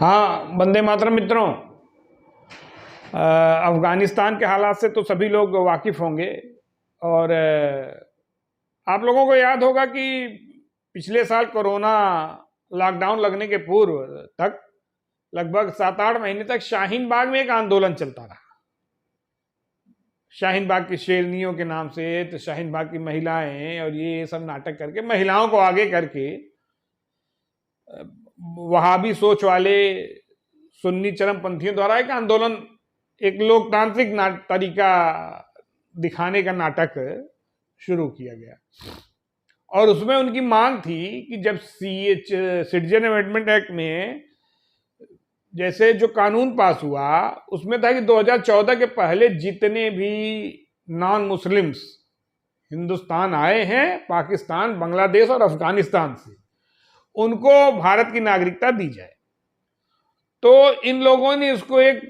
हाँ, वंदे मातरम मित्रों। अफगानिस्तान के हालात से तो सभी लोग वाकिफ होंगे और आप लोगों को याद होगा कि पिछले साल कोरोना लॉकडाउन लगने के पूर्व तक लगभग 7-8 महीने तक शाहीन बाग में एक आंदोलन चलता रहा। शाहीन बाग की शेरनियों के नाम से, तो शाहीन बाग की महिलाएं और ये सब नाटक करके महिलाओं को आगे करके वहाबी सोच वाले सुन्नी चरमपंथियों द्वारा एक आंदोलन, एक लोकतांत्रिक तरीका दिखाने का नाटक शुरू किया गया। और उसमें उनकी मांग थी कि जब सिटीजन अमेंडमेंट एक्ट में जैसे जो कानून पास हुआ उसमें था कि 2014 के पहले जितने भी नॉन मुस्लिम्स हिंदुस्तान आए हैं पाकिस्तान, बांग्लादेश और अफगानिस्तान से, उनको भारत की नागरिकता दी जाए। तो इन लोगों ने इसको एक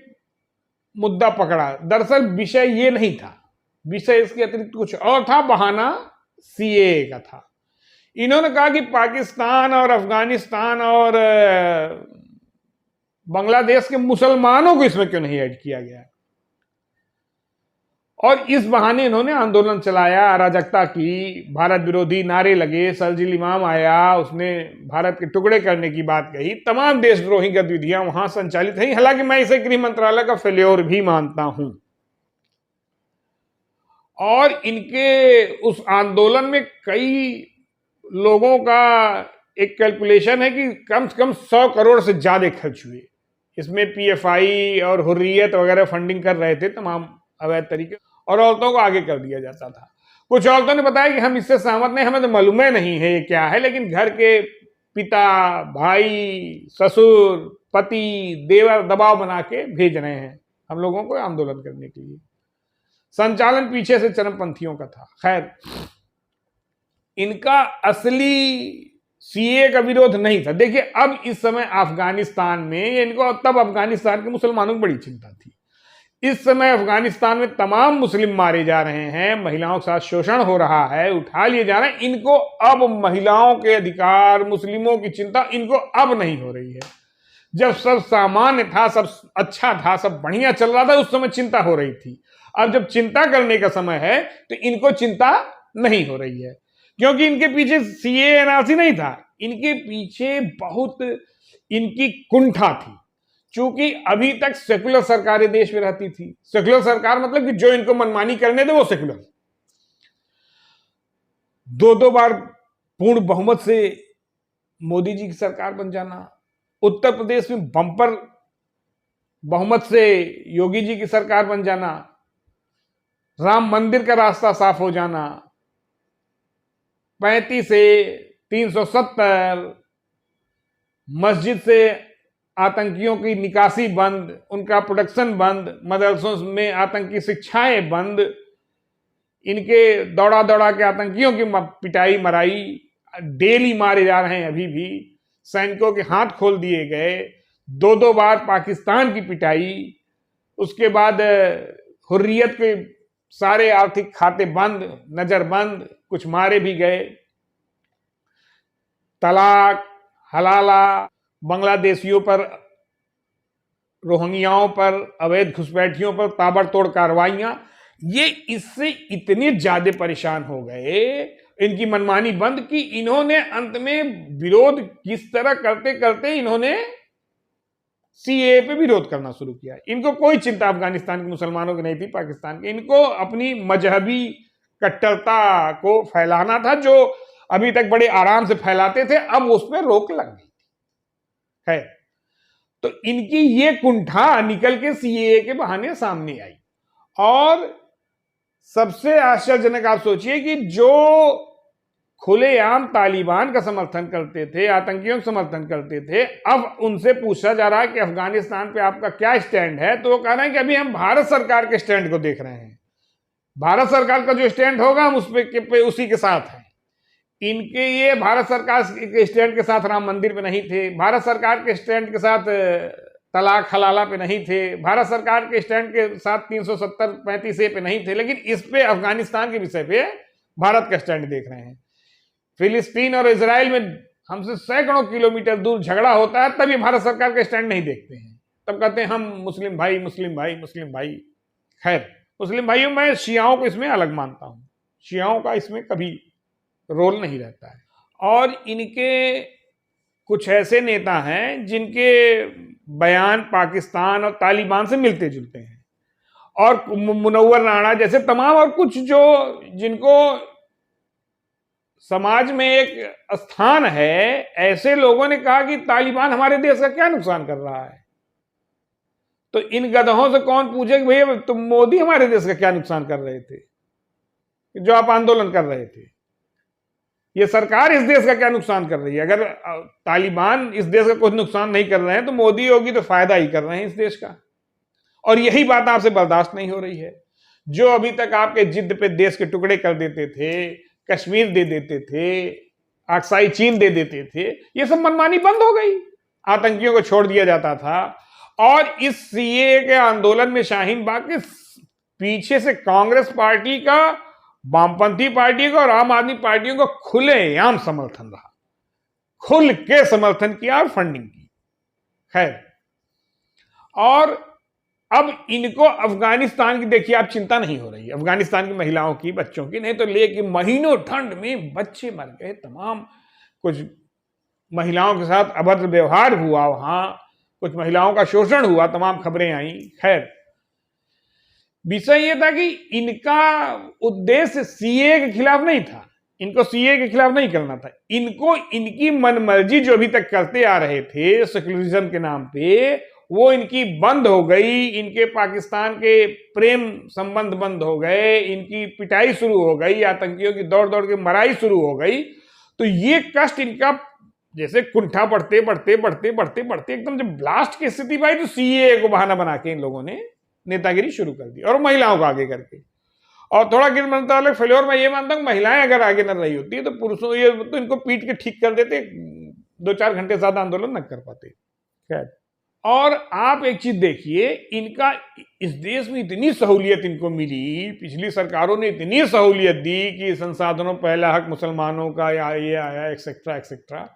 मुद्दा पकड़ा। दरअसल विषय ये नहीं था, विषय इसके अतिरिक्त कुछ और था, बहाना सीएए का था। इन्होंने कहा कि पाकिस्तान और अफगानिस्तान और बांग्लादेश के मुसलमानों को इसमें क्यों नहीं ऐड किया गया। और इस बहाने इन्होंने आंदोलन चलाया, अराजकता की, भारत विरोधी नारे लगे। सरजिल इमाम आया, उसने भारत के टुकड़े करने की बात कही। तमाम देशद्रोही गतिविधियां वहां संचालित हैं। हालांकि मैं इसे गृह मंत्रालय का फेल्योर भी मानता हूं। और इनके उस आंदोलन में कई लोगों का एक कैलकुलेशन है कि कम से कम 100 करोड़ से ज्यादा खर्च हुए। इसमें पीएफआई और हुर्रियत वगैरह फंडिंग कर रहे थे तमाम अवैध तरीके, और औरतों को आगे कर दिया जाता था। कुछ औरतों ने बताया कि हम इससे सहमत नहीं, हमें तो मालूम नहीं है ये क्या है, लेकिन घर के पिता, भाई, ससुर, पति, देवर दबाव बना के भेज रहे हैं हम लोगों को आंदोलन करने के लिए। संचालन पीछे से चरमपंथियों का था। खैर, इनका असली सीए का विरोध नहीं था। देखिए, अब इस समय अफगानिस्तान में, इनको तब अफगानिस्तान के मुसलमानों को बड़ी चिंता थी। इस समय अफगानिस्तान में तमाम मुस्लिम मारे जा रहे हैं, महिलाओं के साथ शोषण हो रहा है, उठा लिए जा रहे हैं। इनको अब महिलाओं के अधिकार, मुस्लिमों की चिंता इनको अब नहीं हो रही है। जब सब सामान्य था, सब अच्छा था, सब बढ़िया चल रहा था, उस समय चिंता हो रही थी। अब जब चिंता करने का समय है तो इनको चिंता नहीं हो रही है, क्योंकि इनके पीछे सीए एनआरसी नहीं था, इनके पीछे बहुत इनकी कुंठा थी। चूंकि अभी तक सेकुलर सरकारें देश में रहती थी। सेकुलर सरकार मतलब कि जो इनको मनमानी करने दे वो सेकुलर। 2-2 बार पूर्ण बहुमत से मोदी जी की सरकार बन जाना, उत्तर प्रदेश में बम्पर बहुमत से योगी जी की सरकार बन जाना, राम मंदिर का रास्ता साफ हो जाना, 35 से 370, मस्जिद से आतंकियों की निकासी बंद, उनका प्रोडक्शन बंद, मदरसों में आतंकी शिक्षाएं बंद, इनके दौड़ा दौड़ा के आतंकियों की पिटाई मराई, डेली मारे जा रहे हैं अभी भी, सैनिकों के हाथ खोल दिए गए, 2-2 बार पाकिस्तान की पिटाई, उसके बाद हुर्रियत के सारे आर्थिक खाते बंद, नजर बंद, कुछ मारे भी गए, तलाक, हलाला, बांग्लादेशियों पर, रोहिंग्याओं पर, अवैध घुसपैठियों पर ताबड़तोड़ कार्रवाइयां। ये इससे इतने ज्यादा परेशान हो गए, इनकी मनमानी बंद की, इन्होंने अंत में विरोध किस तरह करते करते इन्होंने सीए पे विरोध करना शुरू किया। इनको कोई चिंता अफगानिस्तान के मुसलमानों की नहीं थी, पाकिस्तान के। इनको अपनी मजहबी कट्टरता को फैलाना था, जो अभी तक बड़े आराम से फैलाते थे, अब उस पर रोक लग गई है। तो इनकी ये कुंठा निकल के सीए के बहाने सामने आई। और सबसे आश्चर्यजनक आप सोचिए कि जो खुलेआम तालिबान का समर्थन करते थे, आतंकियों का समर्थन करते थे, अब उनसे पूछा जा रहा है कि अफगानिस्तान पे आपका क्या स्टैंड है, तो वो कह रहे हैं कि अभी हम भारत सरकार के स्टैंड को देख रहे हैं। भारत सरकार का जो स्टैंड होगा हम उसी के साथ हैं। इनके ये भारत सरकार के स्टैंड के साथ राम मंदिर पे नहीं थे, भारत सरकार के स्टैंड के साथ तलाक हलाला पे नहीं थे, भारत सरकार के स्टैंड के साथ 370-35 पे नहीं थे, लेकिन इस पे अफगानिस्तान के विषय पे भारत का स्टैंड देख रहे हैं। फिलिस्तीन और इजराइल में हमसे सैकड़ों किलोमीटर दूर झगड़ा होता है, तब ये भारत सरकार का स्टैंड नहीं देखते हैं। तब कहते हैं हम मुस्लिम भाई मुस्लिम भाई मुस्लिम भाई। खैर, मुस्लिम भाइयों, मैं शियाओं को इसमें अलग मानता हूं, शियाओं का इसमें कभी रोल नहीं रहता है। और इनके कुछ ऐसे नेता हैं जिनके बयान पाकिस्तान और तालिबान से मिलते जुलते हैं, और मुनव्वर राणा जैसे तमाम और कुछ जो जिनको समाज में एक स्थान है, ऐसे लोगों ने कहा कि तालिबान हमारे देश का क्या नुकसान कर रहा है। तो इन गधों से कौन पूछे कि भैया तुम मोदी हमारे देश का क्या नुकसान कर रहे थे, जो आप आंदोलन कर रहे थे। ये सरकार इस देश का क्या नुकसान कर रही है। अगर तालिबान इस देश का कुछ नुकसान नहीं कर रहे हैं तो मोदी योगी तो फायदा ही कर रहे हैं इस देश का। और यही बात आपसे बर्दाश्त नहीं हो रही है। जो अभी तक आपके जिद पे देश के टुकड़े कर देते थे, कश्मीर दे देते थे, अक्साई चीन दे देते थे, ये सब मनमानी बंद हो गई। आतंकियों को छोड़ दिया जाता था। और इस सीए के आंदोलन में शाहीन बाग के पीछे से कांग्रेस पार्टी का, वामपंथी पार्टी का और आम आदमी पार्टियों का खुलेआम समर्थन रहा, खुल के समर्थन किया और फंडिंग की। खैर, और अब इनको अफगानिस्तान की देखिए आप चिंता नहीं हो रही है, अफगानिस्तान की महिलाओं की, बच्चों की। नहीं तो लेके महीनों ठंड में बच्चे मर गए, तमाम कुछ महिलाओं के साथ अभद्र व्यवहार हुआ, वहां कुछ महिलाओं का शोषण हुआ, तमाम खबरें आई। खैर, विषय यह था कि इनका उद्देश्य सीए के खिलाफ नहीं था, इनको सीए के खिलाफ नहीं करना था। इनको इनकी मनमर्जी जो अभी तक करते आ रहे थे सेक्युलरिज्म के नाम पे, वो इनकी बंद हो गई। इनके पाकिस्तान के प्रेम संबंध बंद हो गए, इनकी पिटाई शुरू हो गई, आतंकियों की दौड़ दौड़ के मराई शुरू हो गई। तो ये कष्ट इनका जैसे कुंठा बढ़ते बढ़ते बढ़ते बढ़ते बढ़ते एकदम जब ब्लास्ट की स्थिति पाई, तो सीए को बहाना बना के इन लोगों ने नेतागिरी शुरू कर दी, और महिलाओं को आगे करके। और थोड़ा गिर मंत्रालय फेल्योर, मैं ये मानता हूं महिलाएं अगर आगे न रही होती तो पुरुषों ये तो इनको पीट के ठीक कर देते, 2-4 घंटे ज्यादा आंदोलन न कर पाते। खैर, और आप एक चीज देखिए, इनका इस देश में इतनी सहूलियत इनको मिली, पिछली सरकारों ने इतनी सहूलियत दी कि संसाधनों पहला हक मुसलमानों का या ये आया एक्सेट्रा एक्सेट्रा,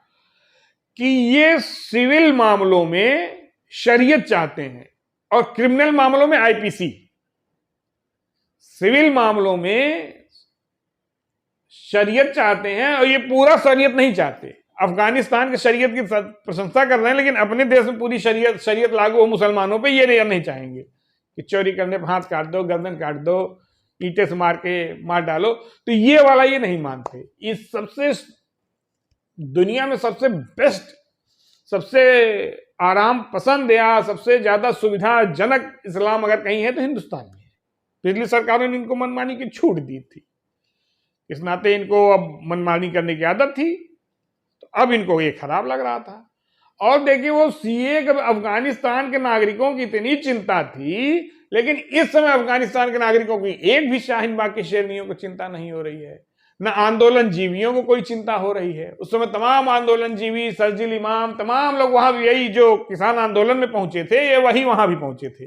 कि ये सिविल मामलों में शरीयत चाहते हैं और क्रिमिनल मामलों में आईपीसी। सिविल मामलों में शरीयत चाहते हैं और ये पूरा शरीयत नहीं चाहते। अफगानिस्तान के शरीयत की प्रशंसा कर रहे हैं, लेकिन अपने देश में पूरी शरीयत लागू हो मुसलमानों पे, ये नहीं चाहेंगे कि चोरी करने पर हाथ काट दो, गर्दन काट दो, ईंटे से मार डालो। तो ये वाला ये नहीं मानते। इस सबसे दुनिया में सबसे बेस्ट, सबसे आराम पसंद या सबसे ज्यादा सुविधाजनक इस्लाम अगर कहीं है तो हिंदुस्तान में है। पिछली सरकारों ने इनको मनमानी की छूट दी थी, इस नाते इनको अब मनमानी करने की आदत थी, तो अब इनको ये खराब लग रहा था। और देखिए, वो सीए के अफगानिस्तान के नागरिकों की इतनी चिंता थी, लेकिन इस समय अफगानिस्तान के नागरिकों की एक भी शाहीन बाग की शेरनियों को चिंता नहीं हो रही है, न आंदोलन जीवियों को कोई चिंता हो रही है। उस समय तमाम आंदोलन जीवी, शर्जील इमाम, तमाम लोग वहां, यही जो किसान आंदोलन में पहुंचे थे, ये वही वहां भी पहुंचे थे।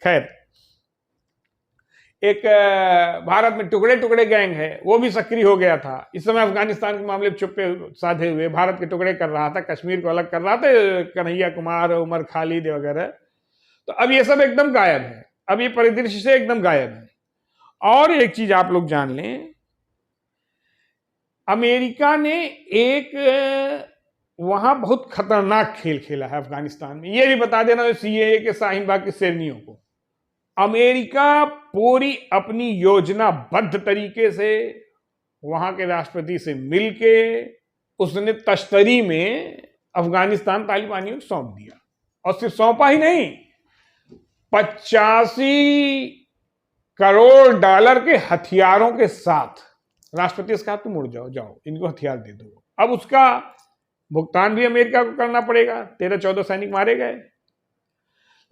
खैर, एक भारत में टुकड़े टुकड़े गैंग है, वो भी सक्रिय हो गया था। इस समय अफगानिस्तान के मामले में चुप्पे साधे हुए भारत के टुकड़े कर रहा था, कश्मीर को अलग कर रहा था, कन्हैया कुमार, उमर खालिद वगैरह। तो अब ये सब एकदम गायब है, अब ये परिदृश्य से एकदम गायब है। और एक चीज आप लोग जान लें, अमेरिका ने एक वहां बहुत खतरनाक खेल खेला है अफगानिस्तान में। ये भी बता देना सीएए के शाहीन बाग की शेरनियों को, अमेरिका पूरी अपनी योजनाबद्ध तरीके से वहां के राष्ट्रपति से मिलके उसने तश्तरी में अफगानिस्तान तालिबानियों को सौंप दिया। और सिर्फ सौंपा ही नहीं, 85 करोड़ डॉलर के हथियारों के साथ राष्ट्रपति से कहा तुम उड़ जाओ, इनको हथियार दे दो। अब उसका भुगतान भी अमेरिका को करना पड़ेगा। 13-14 सैनिक मारे गए।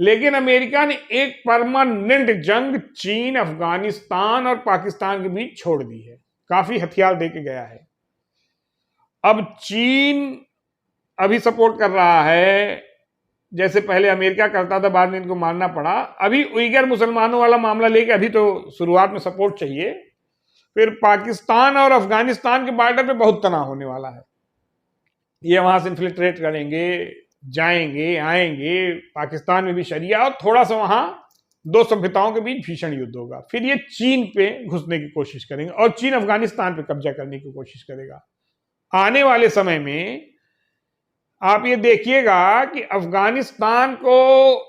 लेकिन अमेरिका ने एक परमानेंट जंग चीन, अफगानिस्तान और पाकिस्तान के बीच छोड़ दी है, काफी हथियार देके गया है। अब चीन अभी सपोर्ट कर रहा है, जैसे पहले अमेरिका करता था, बाद में इनको मानना पड़ा। अभी उइगर मुसलमानों वाला मामला लेके अभी तो शुरुआत में सपोर्ट चाहिए, फिर पाकिस्तान और अफगानिस्तान के बॉर्डर पे बहुत तनाव होने वाला है। ये वहां से इन्फिल्ट्रेट करेंगे, जाएंगे आएंगे, पाकिस्तान में भी शरिया और थोड़ा सा वहां दो सभ्यताओं के बीच भीषण युद्ध होगा। फिर ये चीन पे घुसने की कोशिश करेंगे और चीन अफगानिस्तान पे कब्जा करने की कोशिश करेगा। आने वाले समय में आप ये देखिएगा कि अफगानिस्तान को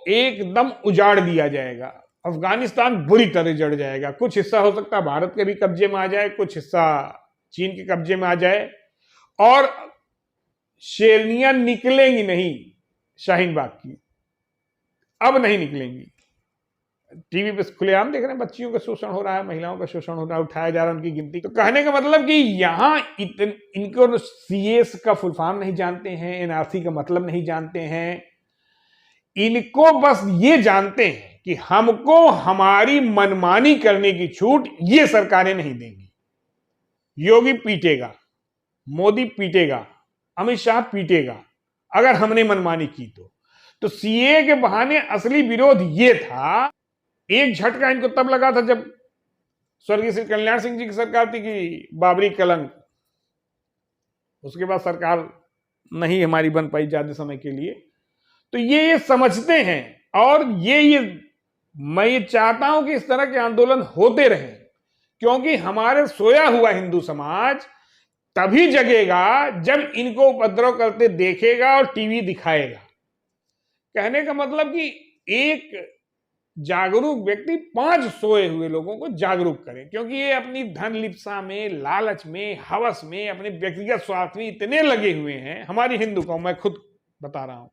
एकदम उजाड़ दिया जाएगा, अफगानिस्तान बुरी तरह जड़ जाएगा। कुछ हिस्सा हो सकता है भारत के भी कब्जे में आ जाए, कुछ हिस्सा चीन के कब्जे में आ जाए, और शेरनियां निकलेंगी नहीं शाहीन बाग की, अब नहीं निकलेंगी। टीवी पे खुलेआम देख रहे हैं बच्चियों का शोषण हो रहा है, महिलाओं का शोषण हो रहा है, उठाया जा रहा है उनकी गिनती। तो कहने का मतलब कि यहां इनको सीएस का फुल फॉर्म नहीं जानते हैं, एनआरसी का मतलब नहीं जानते हैं, इनको बस ये जानते हैं कि हमको हमारी मनमानी करने की छूट ये सरकारें नहीं देंगी। योगी पीटेगा, मोदी पीटेगा, अमित शाह पीटेगा अगर हमने मनमानी की तो सीए के बहाने असली विरोध ये था। एक झटका इनको तब लगा था जब स्वर्गीय श्री कल्याण सिंह जी की सरकार थी कि बाबरी कलंक, उसके बाद सरकार नहीं हमारी बन पाई ज्यादा समय के लिए। तो ये समझते हैं, और ये मैं ये चाहता हूं कि इस तरह के आंदोलन होते रहें, क्योंकि हमारे सोया हुआ हिंदू समाज तभी जगेगा जब इनको उपद्रव करते देखेगा और टीवी दिखाएगा। कहने का मतलब कि एक जागरूक व्यक्ति 5 सोए हुए लोगों को जागरूक करे, क्योंकि ये अपनी धन लिप्सा में, लालच में, हवस में, अपने व्यक्तिगत स्वार्थ में इतने लगे हुए हैं। हमारी हिंदू कौम, मैं खुद बता रहा हूं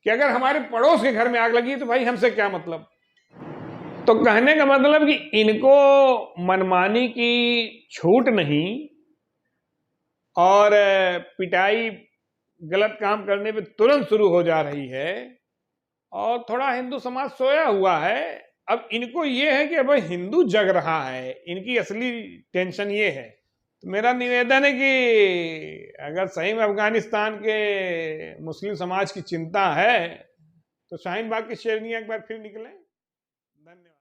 कि अगर हमारे पड़ोस के घर में आग लगी तो भाई हमसे क्या मतलब। तो कहने का मतलब कि इनको मनमानी की छूट नहीं, और पिटाई गलत काम करने पे तुरंत शुरू हो जा रही है, और थोड़ा हिंदू समाज सोया हुआ है। अब इनको ये है कि अब हिंदू जग रहा है, इनकी असली टेंशन ये है। तो मेरा निवेदन है कि अगर सही में अफगानिस्तान के मुस्लिम समाज की चिंता है तो शाहीन बाग की शेरनियां एक बार फिर निकलें। धन्यवाद।